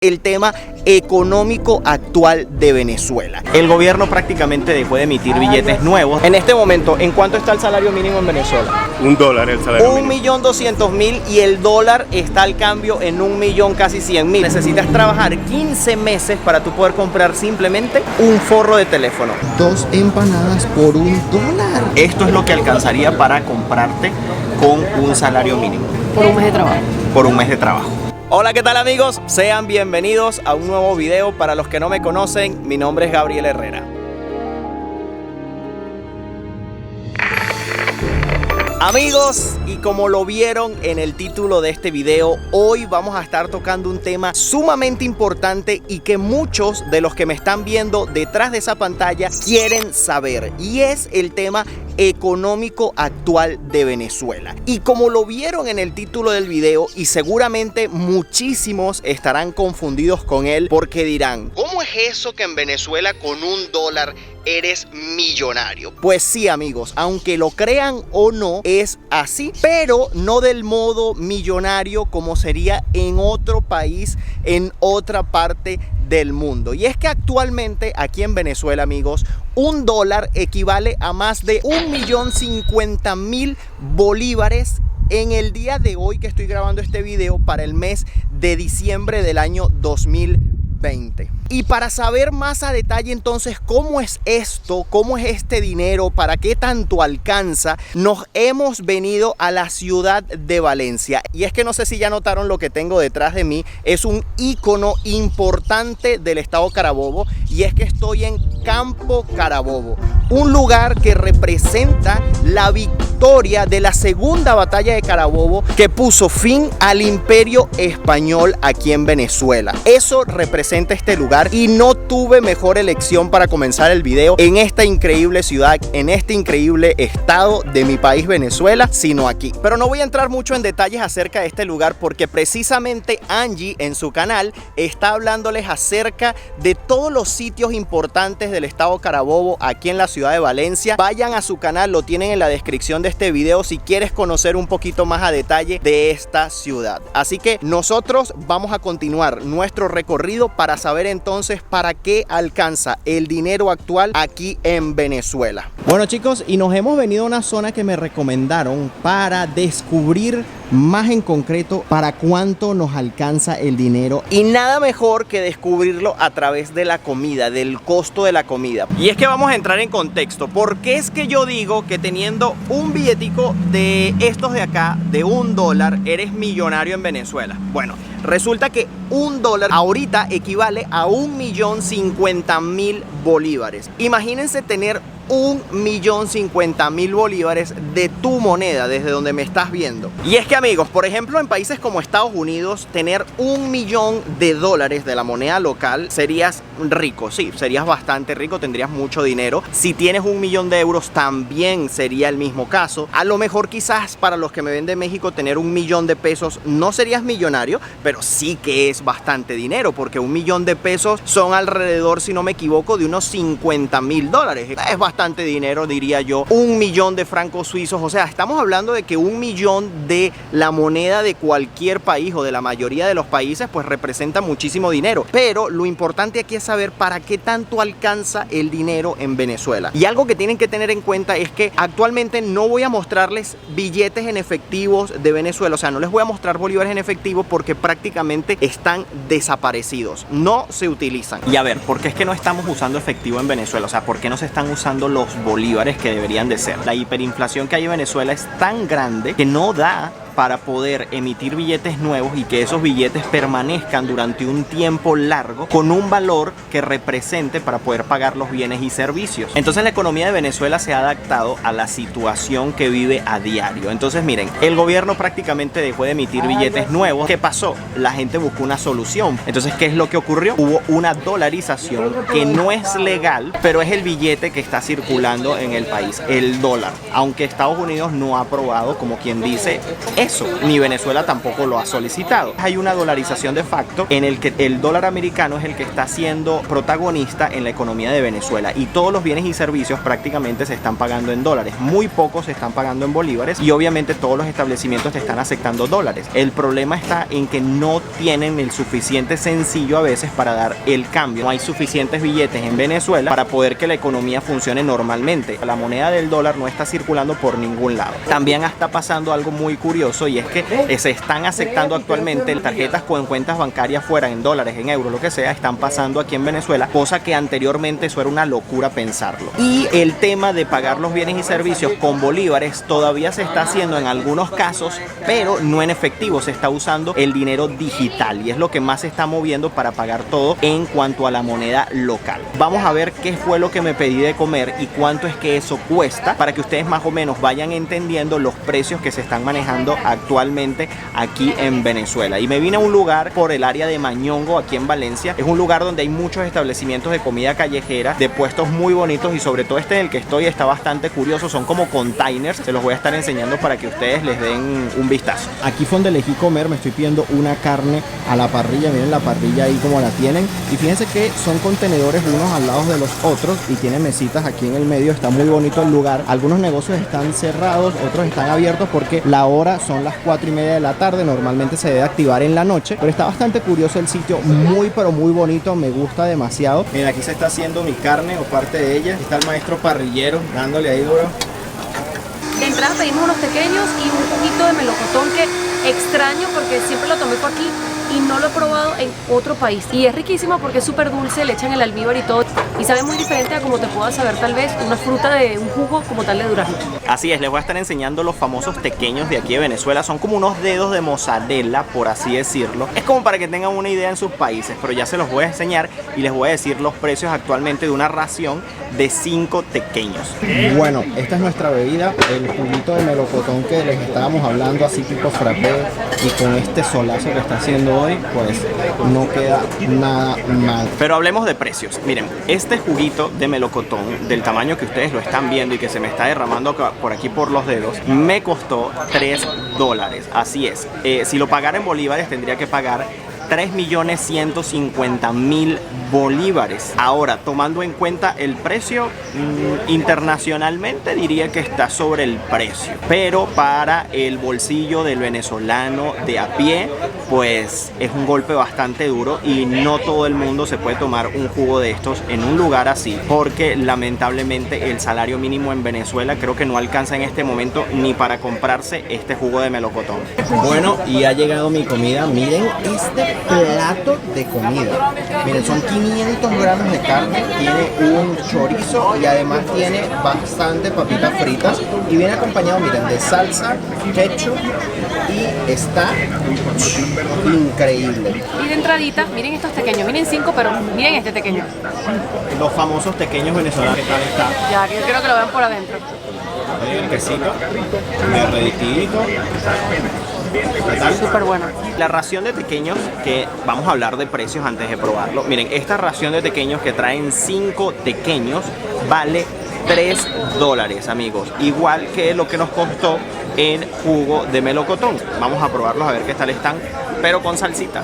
el tema económico actual de Venezuela. El gobierno prácticamente dejó de emitir billetes nuevos. En este momento, ¿en cuánto está el salario mínimo en Venezuela? $1 el salario mínimo. 1.200.000 y el dólar está al cambio en 1.000.000 casi 100.000. Necesitas trabajar 15 meses para tú poder comprar simplemente un forro de teléfono. 2 empanadas por $1. Esto es lo que alcanzaría para comprarte con un salario mínimo. Por un mes de trabajo. Por un mes de trabajo. Hola, ¿qué tal amigos? Sean bienvenidos a un nuevo video. Para los que no me conocen, mi nombre es Gabriel Herrera. Amigos, y como lo vieron en el título de este video, hoy vamos a estar tocando un tema sumamente importante y que muchos de los que me están viendo detrás de esa pantalla quieren saber, y es el tema económico actual de Venezuela. Y como lo vieron en el título del video, y seguramente muchísimos estarán confundidos con él porque dirán, ¿cómo es eso que en Venezuela con $1 eres millonario? Pues sí, amigos, aunque lo crean o no, es así, pero no del modo millonario como sería en otro país, en otra parte del mundo. Y es que actualmente aquí en Venezuela, amigos, $1 equivale a más de 1.050.000 bolívares en el día de hoy que estoy grabando este video para el mes de diciembre del año 2020. Y para saber más a detalle entonces cómo es esto, cómo es este dinero, para qué tanto alcanza, nos hemos venido a la ciudad de Valencia. Y es que no sé si ya notaron lo que tengo detrás de mí, es un ícono importante del estado Carabobo, y es que estoy en Campo Carabobo, un lugar que representa la victoria de la segunda batalla de Carabobo que puso fin al imperio español aquí en Venezuela. Eso representa este lugar. Y no tuve mejor elección para comenzar el video en esta increíble ciudad, en este increíble estado de mi país Venezuela, sino aquí. Pero no voy a entrar mucho en detalles acerca de este lugar porque precisamente Angie en su canal está hablándoles acerca de todos los sitios importantes del estado Carabobo aquí en la ciudad de Valencia. Vayan a su canal, lo tienen en la descripción de este video si quieres conocer un poquito más a detalle de esta ciudad. Así que nosotros vamos a continuar nuestro recorrido para saber entonces para qué alcanza el dinero actual aquí en Venezuela. Bueno chicos, y nos hemos venido a una zona que me recomendaron para descubrir más en concreto para cuánto nos alcanza el dinero, y nada mejor que descubrirlo a través de la comida, del costo de la comida. Y es que vamos a entrar en contexto. ¿Por qué es que yo digo que teniendo un billetico de estos de acá de $1 eres millonario en Venezuela? Bueno, resulta que $1 ahorita equivale a 1.050.000 bolívares. Imagínense tener 1.050.000 bolívares de tu moneda desde donde me estás viendo. Y es que amigos, por ejemplo en países como Estados Unidos, tener $1.000.000 de la moneda local serías rico, sí, serías bastante rico, tendrías mucho dinero. Si tienes $1.000.000 también sería el mismo caso. A lo mejor quizás para los que me ven de México tener $1.000.000 no serías millonario, pero sí que es bastante dinero, porque $1.000.000 son alrededor, si no me equivoco, de unos $50.000. Es bastante dinero, diría yo. 1.000.000 de francos suizos, o sea, estamos hablando de que 1.000.000 de la moneda de cualquier país o de la mayoría de los países pues representa muchísimo dinero. Pero lo importante aquí es saber para qué tanto alcanza el dinero en Venezuela. Y algo que tienen que tener en cuenta es que actualmente no voy a mostrarles billetes en efectivos de Venezuela, o sea, no les voy a mostrar bolívares en efectivo porque prácticamente están desaparecidos, no se utilizan. Y a ver, ¿por qué es que no estamos usando efectivo en Venezuela? O sea, ¿por qué no se están usando los bolívares que deberían de ser? La hiperinflación que hay en Venezuela es tan grande que no da para poder emitir billetes nuevos y que esos billetes permanezcan durante un tiempo largo con un valor que represente para poder pagar los bienes y servicios. Entonces la economía de Venezuela se ha adaptado a la situación que vive a diario. Entonces miren, el gobierno prácticamente dejó de emitir billetes nuevos. ¿Qué pasó? La gente buscó una solución. Entonces, ¿qué es lo que ocurrió? Hubo una dolarización que no es legal, pero es el billete que está circulando en el país, el dólar. Aunque Estados Unidos no ha aprobado, como quien dice, eso, ni Venezuela tampoco lo ha solicitado. Hay una dolarización de facto en el que el dólar americano es el que está siendo protagonista en la economía de Venezuela, y todos los bienes y servicios prácticamente se están pagando en dólares, muy pocos se están pagando en bolívares, y obviamente todos los establecimientos te están aceptando dólares. El problema está en que no tienen el suficiente sencillo a veces para dar el cambio. No hay suficientes billetes en Venezuela para poder que la economía funcione normalmente. La moneda del dólar no está circulando por ningún lado. También está pasando algo muy curioso, y es que se están aceptando actualmente tarjetas con cuentas bancarias fuera en dólares, en euros, lo que sea, están pasando aquí en Venezuela, cosa que anteriormente eso era una locura pensarlo. Y el tema de pagar los bienes y servicios con bolívares todavía se está haciendo en algunos casos, pero no en efectivo, se está usando el dinero digital, y es lo que más se está moviendo para pagar todo en cuanto a la moneda local. Vamos a ver qué fue lo que me pedí de comer y cuánto es que eso cuesta, para que ustedes más o menos vayan entendiendo los precios que se están manejando actualmente aquí en Venezuela. Y me vine a un lugar por el área de Mañongo, aquí en Valencia. Es un lugar donde hay muchos establecimientos de comida callejera, de puestos muy bonitos, y sobre todo este en el que estoy está bastante curioso. Son como containers, se los voy a estar enseñando para que ustedes les den un vistazo. Aquí fue donde elegí comer, me estoy pidiendo una carne a la parrilla. Miren la parrilla ahí como la tienen, y fíjense que son contenedores unos al lado de los otros, y tienen mesitas aquí en el medio. Está muy bonito el lugar. Algunos negocios están cerrados, otros están abiertos porque la hora son las 4:30 de la tarde. Normalmente se debe activar en la noche, pero está bastante curioso el sitio, muy pero muy bonito, me gusta demasiado. Miren, aquí se está haciendo mi carne o parte de ella. Está el maestro parrillero dándole ahí duro. De entrada pedimos unos pequeños y un juguito de melocotón que extraño porque siempre lo tomé por aquí y no lo he probado en otro país. Y es riquísimo porque es súper dulce, le echan el almíbar y todo, y sabe muy diferente a como te pueda saber tal vez una fruta de un jugo como tal de durazno. Así es, les voy a estar enseñando los famosos tequeños de aquí de Venezuela. Son como unos dedos de mozzarella, por así decirlo. Es como para que tengan una idea en sus países, pero ya se los voy a enseñar y les voy a decir los precios actualmente de una ración de 5 tequeños. Bueno, esta es nuestra bebida, el juguito de melocotón que les estábamos hablando, así tipo frappé, y con este solazo que está haciendo hoy, pues no queda nada mal. Pero hablemos de precios. Miren, este juguito de melocotón del tamaño que ustedes lo están viendo y que se me está derramando por aquí por los dedos, me costó $3. Así es, si lo pagara en bolívares tendría que pagar 3.150.000 bolívares. Ahora, tomando en cuenta el precio, internacionalmente diría que está sobre el precio, pero para el bolsillo del venezolano de a pie, pues es un golpe bastante duro, y no todo el mundo se puede tomar un jugo de estos en un lugar así, porque lamentablemente el salario mínimo en Venezuela creo que no alcanza en este momento ni para comprarse este jugo de melocotón. Bueno, y ha llegado mi comida. Miren este plato de comida. Miren, son 500 gramos de carne, tiene un chorizo y además tiene bastante papitas fritas, y viene acompañado, miren, de salsa, ketchup, y está increíble. Y de entradita, miren estos pequeños, miren 5, pero miren este pequeño. Los famosos tequeños venezolanos. ¿Qué tal está? Ya, que yo quiero que lo vean por adentro. El quesito, derretidito. Súper bueno. La ración de tequeños, que vamos a hablar de precios antes de probarlo. Miren, esta ración de tequeños que traen 5 tequeños vale $3, amigos. Igual que lo que nos costó el jugo de melocotón. Vamos a probarlos a ver qué tal están, pero con salsita.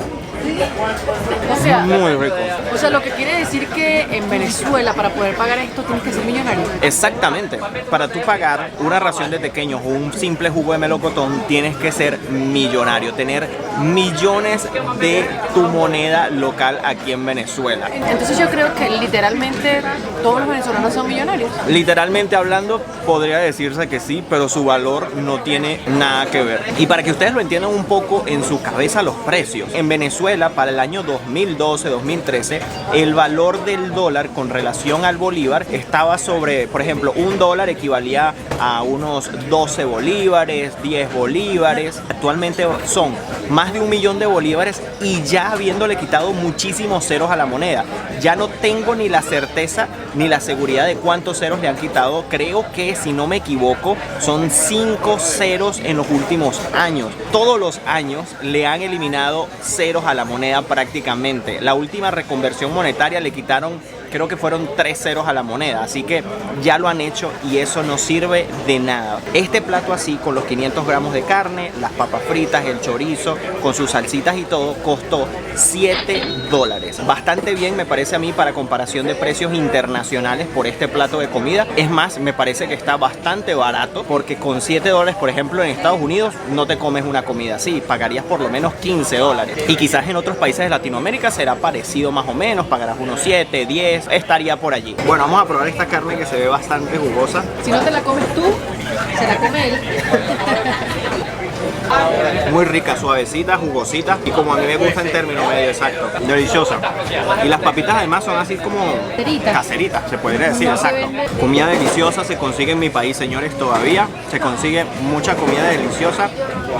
O sea, muy rico. O sea, lo que quiere decir que en Venezuela para poder pagar esto tienes que ser millonario. Exactamente. Para tú pagar una ración de tequeños o un simple jugo de melocotón tienes que ser millonario, tener millones de tu moneda local aquí en Venezuela. Entonces yo creo que literalmente todos los venezolanos son millonarios. Literalmente hablando, podría decirse que sí, pero su valor no tiene nada que ver. Y para que ustedes lo entiendan un poco en su cabeza los precios, en Venezuela para el año 2012-2013 el valor del dólar con relación al bolívar estaba sobre, por ejemplo, $1 equivalía a unos 12 bolívares, 10 bolívares. Actualmente son más de 1 millón de bolívares, y ya habiéndole quitado muchísimos ceros a la moneda. Ya no tengo ni la certeza ni la seguridad de cuántos ceros le han quitado. Creo que, si no me equivoco, son 5 ceros en los últimos años. Todos los años le han eliminado ceros a la moneda prácticamente. La última reconversión monetaria le quitaron creo que fueron 3 ceros a la moneda, así que ya lo han hecho y eso no sirve de nada. Este plato así, con los 500 gramos de carne, las papas fritas, el chorizo, con sus salsitas y todo, costó $7. Bastante bien me parece a mí para comparación de precios internacionales por este plato de comida. Es más, me parece que está bastante barato porque con $7, por ejemplo, en Estados Unidos no te comes una comida así, pagarías por lo menos $15. Y quizás en otros países de Latinoamérica será parecido más o menos, pagarás unos 7, 10, estaría por allí. Bueno, vamos a probar esta carne que se ve bastante jugosa. Si no te la comes tú, se la come él. Muy rica, suavecita, jugosita y como a mí me gusta en términos medio exacto, deliciosa. Y las papitas además son así como caseritas, se podría decir, exacto. Comida deliciosa se consigue en mi país, señores, todavía se consigue mucha comida deliciosa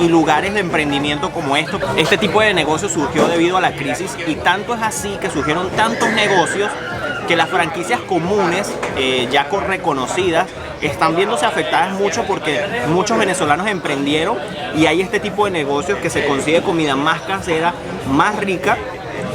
y lugares de emprendimiento como esto. Este tipo de negocio surgió debido a la crisis y tanto es así que surgieron tantos negocios que las franquicias comunes, ya reconocidas, están viéndose afectadas mucho porque muchos venezolanos emprendieron y hay este tipo de negocios que se consigue comida más casera, más rica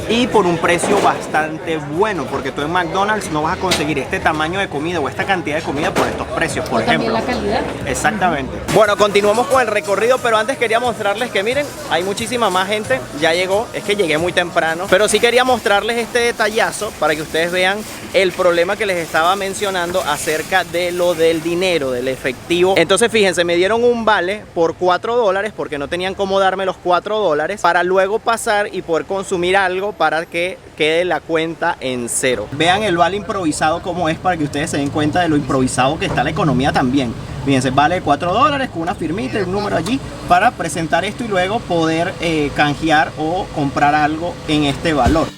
y por un precio bastante bueno, porque tú en McDonald's no vas a conseguir este tamaño de comida o esta cantidad de comida por estos precios, por ejemplo. También la calidad. Exactamente. Bueno, continuamos con el recorrido, pero antes quería mostrarles que miren, hay muchísima más gente, ya llegó, es que llegué muy temprano, pero sí quería mostrarles este detallazo para que ustedes vean el problema que les estaba mencionando acerca de lo del dinero, del efectivo. Entonces fíjense, me dieron un vale por $4 porque no tenían cómo darme los $4 para luego pasar y poder consumir algo para que quede la cuenta en cero. Vean el vale improvisado como es para que ustedes se den cuenta de lo improvisado que está la economía también. Fíjense, vale $4 con una firmita y un número allí para presentar esto y luego poder canjear o comprar algo en este valor.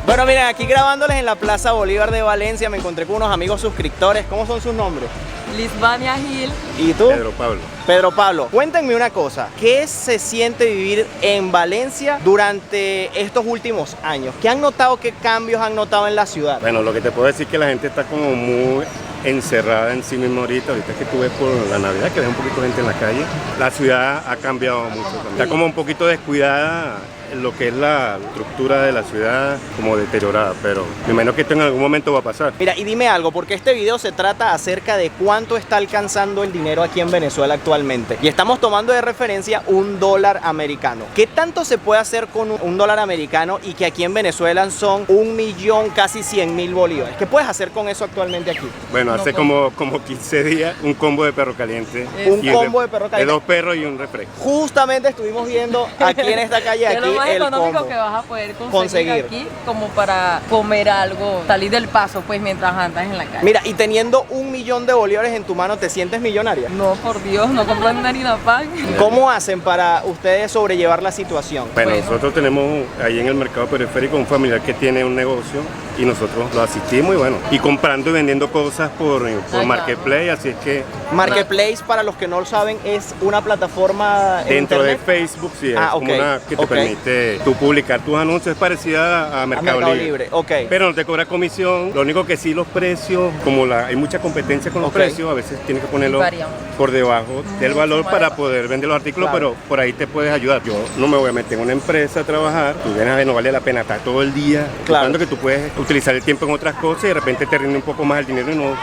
Bueno, miren, aquí grabándoles en la Plaza Bolívar de Valencia me encontré con unos amigos suscriptores. ¿Cómo son sus nombres? Lisbania Gil. ¿Y tú? Pedro Pablo. Pedro Pablo, cuéntenme una cosa. ¿Qué se siente vivir en Valencia durante estos últimos años? ¿Qué han notado, qué cambios han notado en la ciudad? Bueno, lo que te puedo decir es que la gente está como muy encerrada en sí misma ahorita que tú ves por la Navidad, que ves un poquito de gente en la calle. La ciudad ha cambiado mucho. Está como un poquito descuidada lo que es la estructura de la ciudad, como deteriorada, pero me imagino que esto en algún momento va a pasar. Mira, y dime algo, porque este video se trata acerca de cuánto está alcanzando el dinero aquí en Venezuela actualmente. Y estamos tomando de referencia $1 americano. ¿Qué tanto se puede hacer con un dólar americano y que aquí en Venezuela son 1.000.000, casi 100.000 bolívares? ¿Qué puedes hacer con eso actualmente aquí? Bueno, hace como 15 días un combo de perro caliente. Un combo de perro caliente. De 2 perros y un refresco. Justamente estuvimos viendo aquí en esta calle, aquí más el económico combo que vas a poder conseguir aquí como para comer algo, salir del paso pues mientras andas en la calle. Mira, y teniendo 1.000.000 de bolívares en tu mano, ¿te sientes millonaria? No, por Dios, no compro ni harina pan. ¿Cómo hacen para ustedes sobrellevar la situación? Bueno, nosotros tenemos ahí en el mercado periférico un familiar que tiene un negocio y nosotros lo asistimos y bueno, y comprando y vendiendo cosas por Marketplace, así es que... Marketplace, para los que no lo saben, es una plataforma dentro internet de Facebook, sí, es como okay, una que te permite tú publicar tus anuncios, es parecida a Mercado Libre. Okay. Pero no te cobra comisión, lo único que sí los precios, como hay mucha competencia con los precios, a veces tienes que ponerlo por debajo del valor para poder vender los artículos, pero por ahí te puedes ayudar. Yo no me voy a meter en una empresa a trabajar, tú vienes a ver, no vale la pena estar todo el día, claro, que tú puedes utilizar el tiempo en otras cosas y de repente te rinde un poco más el dinero y no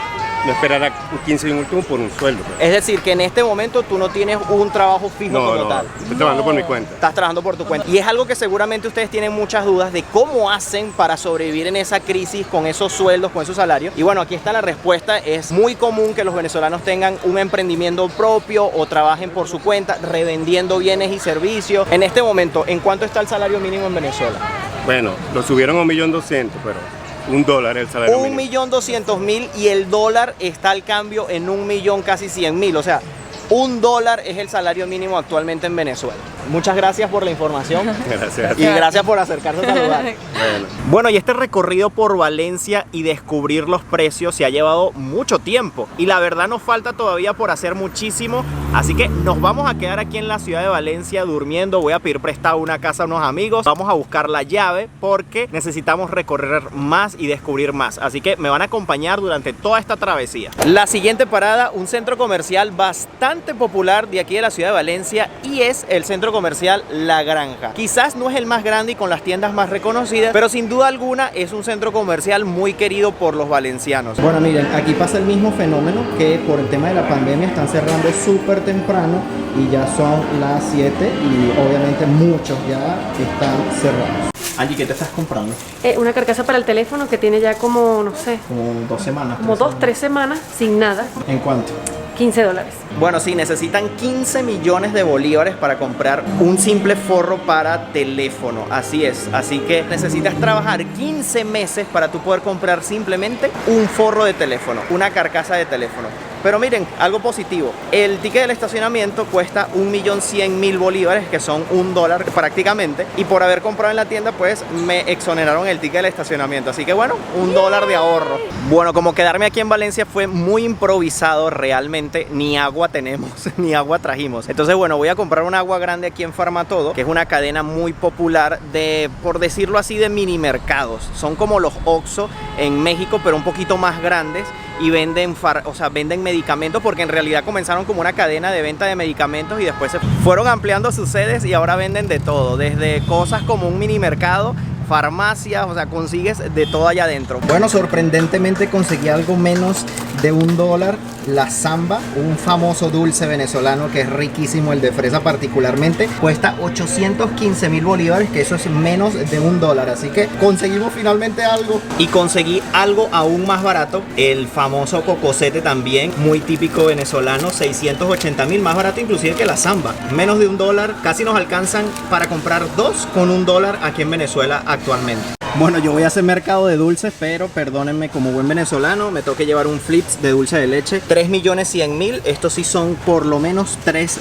esperar a 15 y un último por un sueldo. Es decir, que en este momento tú no tienes un trabajo fijo como tal. Estoy trabajando por mi cuenta. Estás trabajando por tu cuenta. Y es algo que seguramente ustedes tienen muchas dudas de cómo hacen para sobrevivir en esa crisis con esos sueldos, con esos salarios. Y bueno, aquí está la respuesta. Es muy común que los venezolanos tengan un emprendimiento propio o trabajen por su cuenta, revendiendo bienes y servicios. En este momento, ¿en cuánto está el salario mínimo en Venezuela? Bueno, lo subieron a 1.200.000, pero $1 el salario mínimo. 1.200.000 y el dólar está al cambio en 1.000.000, casi 100.000. O sea, $1 es el salario mínimo actualmente en Venezuela. muchas gracias por la información. Gracias. Y gracias por acercarse a saludar. Bueno. Bueno, y este recorrido por Valencia y descubrir los precios se ha llevado mucho tiempo. Y la verdad nos falta todavía por hacer muchísimo. Así que nos vamos a quedar aquí en la ciudad de Valencia durmiendo. Voy a pedir prestado una casa a unos amigos. Vamos a buscar la llave porque necesitamos recorrer más y descubrir más. Así que me van a acompañar durante toda esta travesía. La siguiente parada, un centro comercial bastante popular de aquí de la ciudad de Valencia, y es el centro comercial La Granja. Quizás no es el más grande y con las tiendas más reconocidas, pero sin duda alguna es un centro comercial muy querido por los valencianos. Bueno, miren, aquí pasa el mismo fenómeno, que por el tema de la pandemia están cerrando súper temprano y ya son las 7 y obviamente muchos ya están cerrados. Angie, ¿qué te estás comprando? Una carcasa para el teléfono que tiene ya como, no sé, Como 2 semanas. como 2-3 semanas sin nada. ¿En cuánto? $15. Bueno, sí, necesitan 15 millones de bolívares para comprar un simple forro para teléfono. Así es. Así que necesitas trabajar 15 meses para tú poder comprar simplemente un forro de teléfono, una carcasa de teléfono. Pero miren, algo positivo. El ticket del estacionamiento cuesta 1.100.000 bolívares, que son $1 prácticamente. Y por haber comprado en la tienda, pues me exoneraron el ticket del estacionamiento. Así que bueno, $1 de ahorro. Bueno, como quedarme aquí en Valencia fue muy improvisado realmente, ni agua tenemos, ni agua trajimos. Entonces bueno, voy a comprar un agua grande aquí en Farmatodo, que es una cadena muy popular de, por decirlo así, de mini mercados. Son como los Oxxo en México, pero un poquito más grandes. Y venden, venden medicamentos, porque en realidad comenzaron como una cadena de venta de medicamentos y después se fueron ampliando sus sedes y ahora venden de todo, desde cosas como un mini mercado, farmacias, o sea, consigues de todo allá adentro. Bueno, sorprendentemente conseguí algo menos de $1. La Samba, un famoso dulce venezolano que es riquísimo, el de fresa particularmente, cuesta 815.000 bolívares, que eso es menos de $1. Así que conseguimos finalmente algo. Y conseguí algo aún más barato, el famoso cocosete también, muy típico venezolano, 680.000, más barato inclusive que la Samba. Menos de $1, casi nos alcanzan para comprar dos con $1 aquí en Venezuela actualmente. Bueno, yo voy a hacer mercado de dulces, pero perdónenme, como buen venezolano me toca llevar un flips de dulce de leche. 3.100.000, estos sí son por lo menos $3.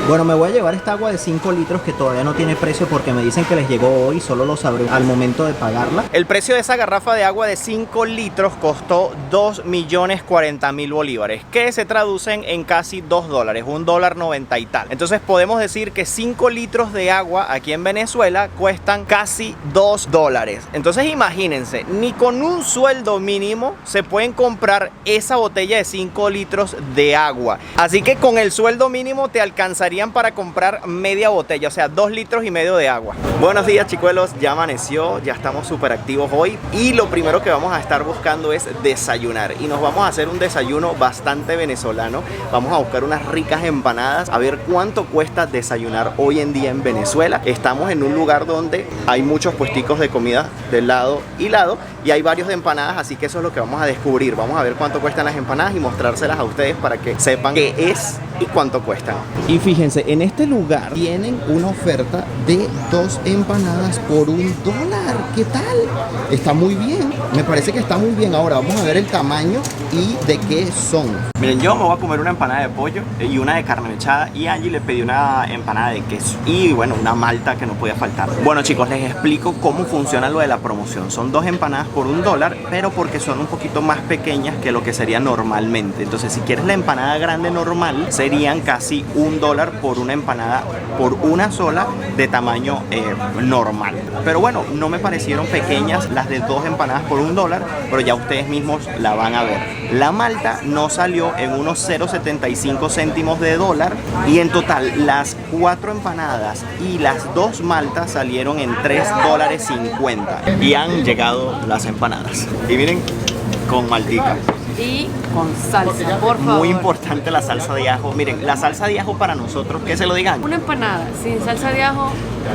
Bueno, me voy a llevar esta agua de 5 litros que todavía no tiene precio porque me dicen que les llegó hoy, solo lo sabré al momento de pagarla. El precio de esa garrafa de agua de 5 litros costó 2.040.000 bolívares, que se traducen en casi $2, $1.90 y tal. Entonces podemos decir que 5 litros de agua aquí en Venezuela cuestan casi $2. Entonces imagínense, ni con un sueldo mínimo se pueden comprar esa botella de 5 litros de agua. Así que con el sueldo mínimo te alcanzarían para comprar media botella, o sea, 2,5 litros de agua. Buenos días, chicuelos, ya amaneció, ya estamos súper activos hoy y lo primero que vamos a estar buscando es desayunar, y nos vamos a hacer un desayuno bastante venezolano. Vamos a buscar unas ricas empanadas, a ver cuánto cuesta desayunar hoy en día en Venezuela. Estamos en un lugar donde hay muchos puesticos de comida de lado y lado, y hay varios de empanadas, así que eso es lo que vamos a descubrir. Vamos a ver cuánto cuestan las empanadas y mostrárselas a ustedes para que sepan qué es y cuánto cuestan. Y fíjense, en este lugar tienen una oferta de 2 empanadas por $1. ¿Qué tal? Está muy bien, me parece que está muy bien. Ahora vamos a ver el tamaño y de qué son. Miren, yo me voy a comer una empanada de pollo y una de carne mechada, y Angie le pedí una empanada de queso y bueno, una malta que no podía faltar. Bueno, chicos, les explico cómo funciona lo de la promoción. Son 2 empanadas por $1, pero porque son un poquito más pequeñas que lo que sería normalmente. Entonces, si quieres la empanada grande normal, serían casi $1 por una empanada, por una sola, de tamaño normal. Pero bueno, no me parecieron pequeñas las de 2 empanadas por $1, pero ya ustedes mismos la van a ver. La malta no salió en unos 0,75 céntimos de dólar, y en total las 4 empanadas y las 2 maltas salieron en $3.50. Y han llegado las empanadas. Y miren, con maltica. Y con salsa, por favor. Muy importante la salsa de ajo. Miren, la salsa de ajo para nosotros, que se lo digan. Una empanada sin salsa de ajo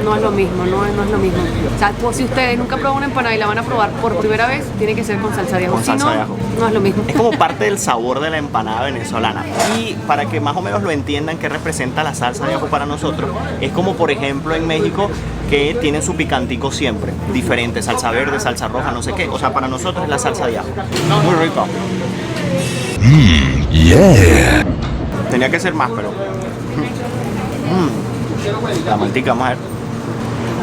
no es lo mismo, no es lo mismo. O sea, pues, si ustedes nunca probaron una empanada y la van a probar por primera vez, tiene que ser con salsa de ajo. Con salsa de ajo. No es lo mismo. Es como parte del sabor de la empanada venezolana. Y para que más o menos lo entiendan, qué representa la salsa de ajo para nosotros, es como por ejemplo en México, que tienen su picantico siempre diferente, salsa verde, salsa roja, no sé qué. O sea, para nosotros es la salsa de ajo. Muy rico. Yeah. Tenía que ser más, pero La maltica, vamos a ver.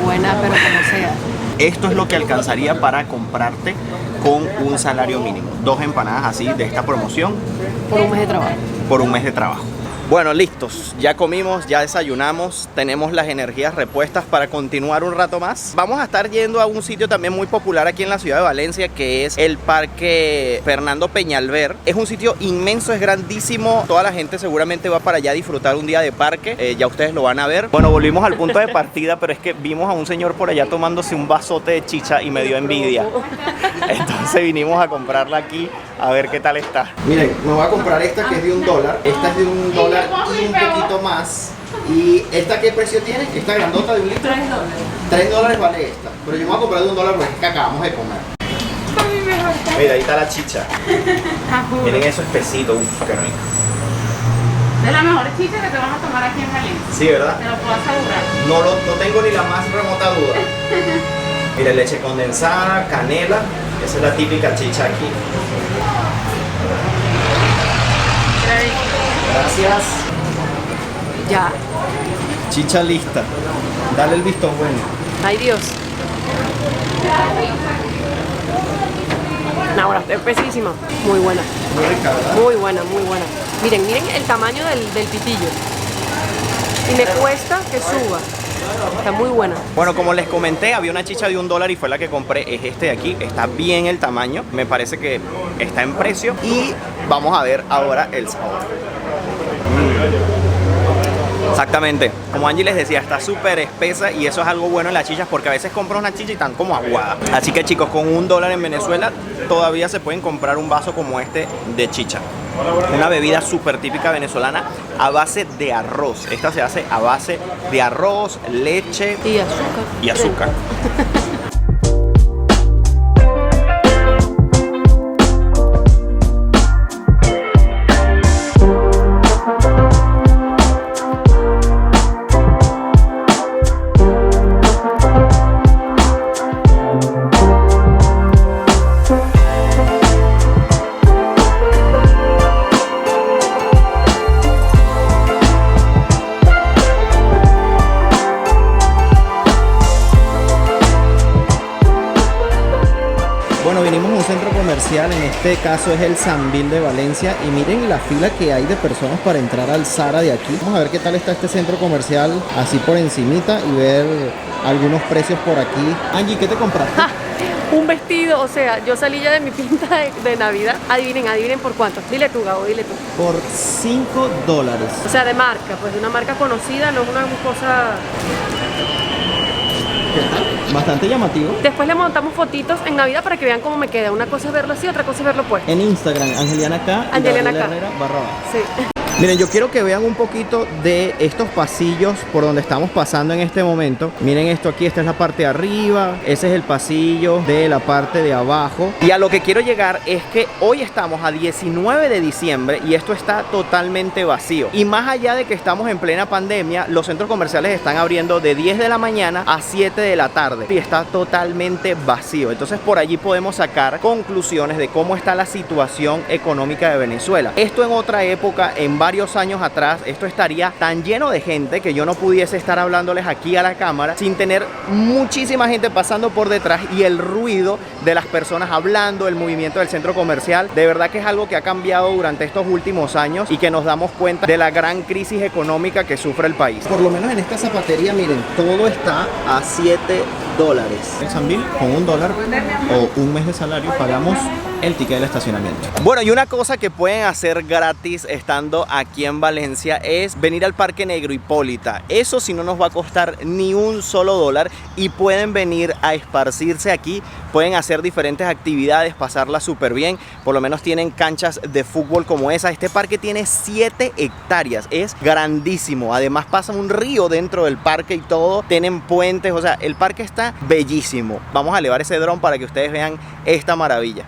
Buena, pero como sea. Esto es lo que alcanzaría para comprarte con un salario mínimo. 2 empanadas así de esta promoción Por un mes de trabajo. por un mes de trabajo. Bueno, listos, ya comimos, ya desayunamos, tenemos las energías repuestas para continuar un rato más. Vamos a estar yendo a un sitio también muy popular aquí en la ciudad de Valencia, que es el Parque Fernando Peñalver. Es un sitio inmenso, es grandísimo, toda la gente seguramente va para allá a disfrutar un día de parque, ya ustedes lo van a ver. Bueno, volvimos al punto de partida, pero es que vimos a un señor por allá tomándose un vasote de chicha y me dio envidia. Entonces vinimos a comprarla aquí a ver qué tal está. Miren, me voy a comprar esta que es de $1, esta es de $1 y un poquito más. ¿Y esta qué precio tiene? Esta grandota de 1 litro. $3 vale esta. Pero yo me voy a comprar de $1 porque es que acabamos de comer. Mira, ahí está la chicha. Miren eso espesito, uff, qué rico. Es la mejor chicha que te vas a tomar aquí en Valencia. Sí, ¿verdad? Te lo puedo asegurar. No tengo ni la más remota duda. Mira, leche condensada, canela. Esa es la típica chicha aquí. Gracias. Ya. Chicha lista. Dale el visto bueno. Ay, Dios. No, ahora está espesísima. Muy buena. Muy rica, ¿verdad? Muy buena, muy buena. Miren el tamaño del pitillo. Y me cuesta que suba. Está muy buena. Bueno, como les comenté, había una chicha de $1 y fue la que compré. Es este de aquí. Está bien el tamaño. Me parece que está en precio. Y vamos a ver ahora el sabor. Exactamente, como Angie les decía, está súper espesa y eso es algo bueno en las chichas porque a veces compras una chicha y están como aguadas. Así que chicos, con $1 en Venezuela todavía se pueden comprar un vaso como este de chicha. Una bebida súper típica venezolana a base de arroz. Esta se hace a base de arroz, leche Y azúcar. y azúcar. Bueno, vinimos a un centro comercial, en este caso es el Sambil de Valencia y miren la fila que hay de personas para entrar al Zara de aquí. Vamos a ver qué tal está este centro comercial así por encimita y ver algunos precios por aquí. Angie, ¿qué te compraste? ¡Ja! Un vestido, o sea, yo salí ya de mi pinta de Navidad. Adivinen por cuánto. Dile tú, Gabo, dile tú. Por $5. O sea, de marca, pues de una marca conocida, no es una cosa... Bastante llamativo. Después le montamos fotitos en Navidad para que vean cómo me queda. Una cosa es verlo así, otra cosa es verlo puesto. En Instagram, Angeliana K. y Angeliana Gabriela K. Herrera _. Sí. Miren, yo quiero que vean un poquito de estos pasillos por donde estamos pasando en este momento. Miren esto aquí, esta es la parte de arriba, ese es el pasillo de la parte de abajo. Y a lo que quiero llegar es que hoy estamos a 19 de diciembre y esto está totalmente vacío. Y más allá de que estamos en plena pandemia, los centros comerciales están abriendo de 10 de la mañana a 7 de la tarde y está totalmente vacío. Entonces por allí podemos sacar conclusiones de cómo está la situación económica de Venezuela. Esto en otra época, en varios años atrás, esto estaría tan lleno de gente que yo no pudiese estar hablándoles aquí a la cámara sin tener muchísima gente pasando por detrás y el ruido de las personas hablando, el movimiento del centro comercial. De verdad que es algo que ha cambiado durante estos últimos años y que nos damos cuenta de la gran crisis económica que sufre el país. Por lo menos en esta zapatería, miren, todo está a $7. El Sambil con $1 o un mes de salario pagamos el ticket del estacionamiento. Bueno, y una cosa que pueden hacer gratis estando aquí en Valencia es venir al Parque Negro Hipólita. Eso sí no nos va a costar ni un solo dólar y pueden venir a esparcirse aquí, pueden hacer diferentes actividades, pasarla súper bien. Por lo menos tienen canchas de fútbol como esa. Este parque tiene 7 hectáreas, es grandísimo. Además pasa un río dentro del parque y todo, tienen puentes, o sea, el parque está bellísimo. Vamos a elevar ese dron para que ustedes vean esta maravilla.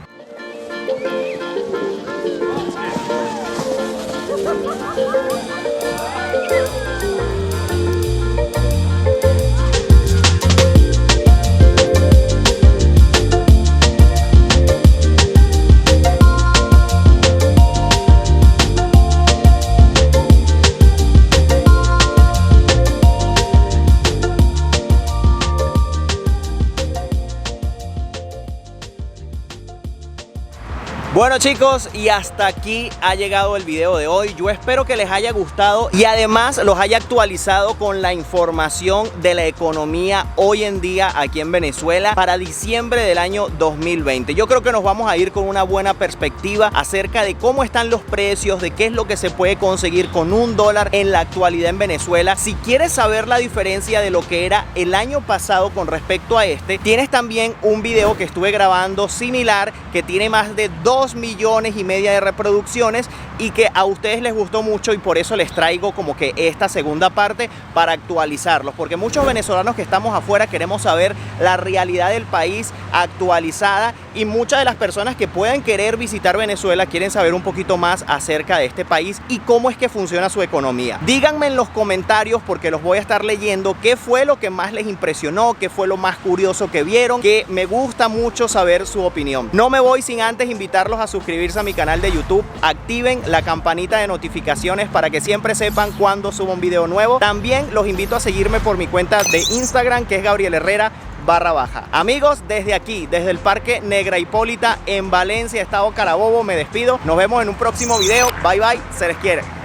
Bueno chicos, y hasta aquí ha llegado el video de hoy. Yo espero que les haya gustado y además los haya actualizado con la información de la economía hoy en día aquí en Venezuela para diciembre del año 2020. Yo creo que nos vamos a ir con una buena perspectiva acerca de cómo están los precios, de qué es lo que se puede conseguir con $1 en la actualidad en Venezuela. Si quieres saber la diferencia de lo que era el año pasado con respecto a este, tienes también un video que estuve grabando similar que tiene más de 2,5 millones de reproducciones y que a ustedes les gustó mucho, y por eso les traigo como que esta segunda parte para actualizarlos, porque muchos venezolanos que estamos afuera queremos saber la realidad del país actualizada, y muchas de las personas que puedan querer visitar Venezuela quieren saber un poquito más acerca de este país y cómo es que funciona su economía. Díganme en los comentarios, porque los voy a estar leyendo, qué fue lo que más les impresionó, qué fue lo más curioso que vieron, que me gusta mucho saber su opinión. No me voy sin antes invitarlos a suscribirse a mi canal de YouTube, activen la campanita de notificaciones para que siempre sepan cuando subo un video nuevo. También los invito a seguirme por mi cuenta de Instagram, que es Gabriel Herrera _. Amigos, desde aquí, desde el Parque Negra Hipólita en Valencia, estado Carabobo, me despido. Nos vemos en un próximo video. Bye bye, se les quiere.